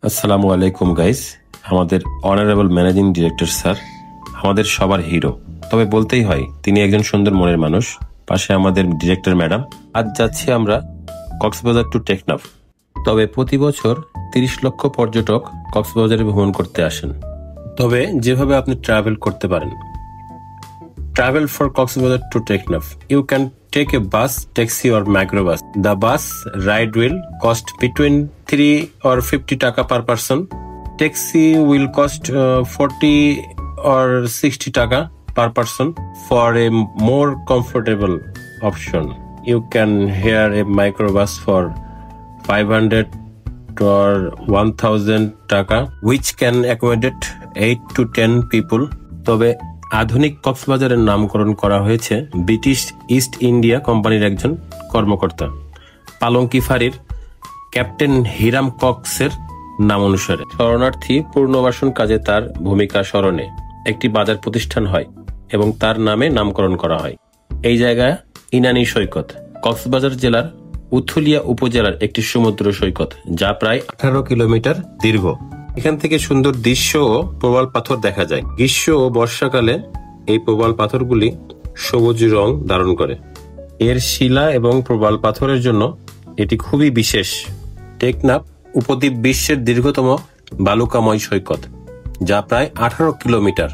আসসালামু আলাইকুম গাইস। আমাদের অনারেবল ম্যানেজিং ডিরেক্টর স্যার আমাদের সবার হিরো, তবে বলতেই হয় তিনি একজন সুন্দর মনের মানুষ। পাশে আমাদের ডিরেক্টর ম্যাডাম। আজ যাচ্ছি আমরা কক্সবাজার টু টেকনাফ। তবে প্রতি বছর 30 লক্ষ পর্যটক কক্সবাজারে ভ্রমণ করতে আসেন। তবে যেভাবে আপনি ট্রাভেল করতে পারেন, travel for Cox's Bazar to Teknaf, you can take a bus, taxi or microbus. The bus ride will cost between 3 or 50 taka per person. Taxi will cost 40 or 60 taka per person. For a more comfortable option, you can hire a microbus for 500 or 1000 taka, which can accommodate 8 to 10 people. তবে আধুনিক কক্সবাজারের নামকরণ করা হয়েছে British east India কোম্পানির একজন কর্মকর্তা পালঙ্কি ফাঁড়ির ক্যাপ্টেন হিরাম কক্সের নাম অনুসারে। শরণার্থী পুনর্বাসন কাজে তার ভূমিকা স্মরণে একটি বাজার প্রতিষ্ঠান হয় এবং তার নামে নামকরণ করা হয়। এই জায়গা ইনানি সৈকত, কক্সবাজার জেলার উথুলিয়া উপজেলার একটি সমুদ্র সৈকত, যা প্রায় 18 কিলোমিটার দীর্ঘ। এখান থেকে সুন্দর দৃশ্য ও প্রবাল পাথর দেখা যায়। গ্রীষ্ম ও বর্ষাকালে এই প্রবাল পাথরগুলি সবুজ রং ধারণ করে। এর শিলা এবং প্রবাল পাথরের জন্য এটি খুবই বিশেষ। টেকনাফ উপদ্বীপ বিশ্বের দীর্ঘতম বালুকাময় সৈকত, যা প্রায় 18 কিলোমিটার।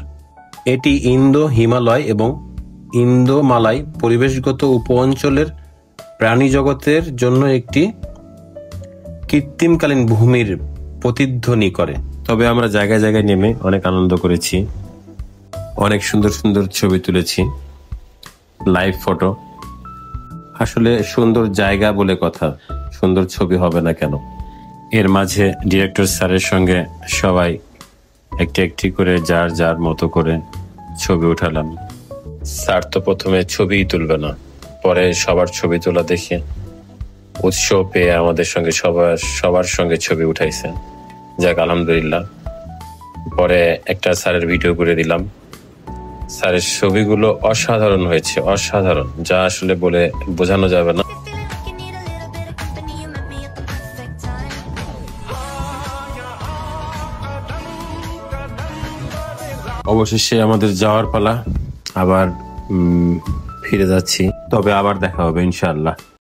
এটি ইন্দো হিমালয় এবং ইন্দো মালয় পরিবেশগত উপ অঞ্চলের প্রাণী জগতের জন্য একটি কৃত্রিমকালীন ভূমির প্রতিধ্বনি করে। তবে আমরা জায়গায় জায়গায় নেমে অনেক আনন্দ করেছি, অনেক সুন্দর সুন্দর ছবি তুলেছি, লাইভ ফটো। আসলে সুন্দর জায়গা বলে কথা, সুন্দর ছবি হবে না কেন? এর মাঝে ডিরেক্টর স্যারের সঙ্গে সবাই একটি একটি করে যার যার মতো করে ছবি উঠালাম। স্যার তো প্রথমে ছবিই তুলবে না, পরে সবার ছবি তোলা দেখে উৎসাহ পেয়ে আমাদের সঙ্গে সবার সঙ্গে ছবি উঠাইছে। যাক, আলহামদুলিল্লাহ। পরে একটা স্যারের ভিডিও করে দিলাম। স্যারের ছবিগুলো অসাধারণ হয়েছে, অসাধারণ, যা আসলে বলে বোঝানো যাবে না। অবশেষে আমাদের যাওয়ার পালা, আবার ফিরে যাচ্ছি। তবে আবার দেখা হবে ইনশাআল্লাহ।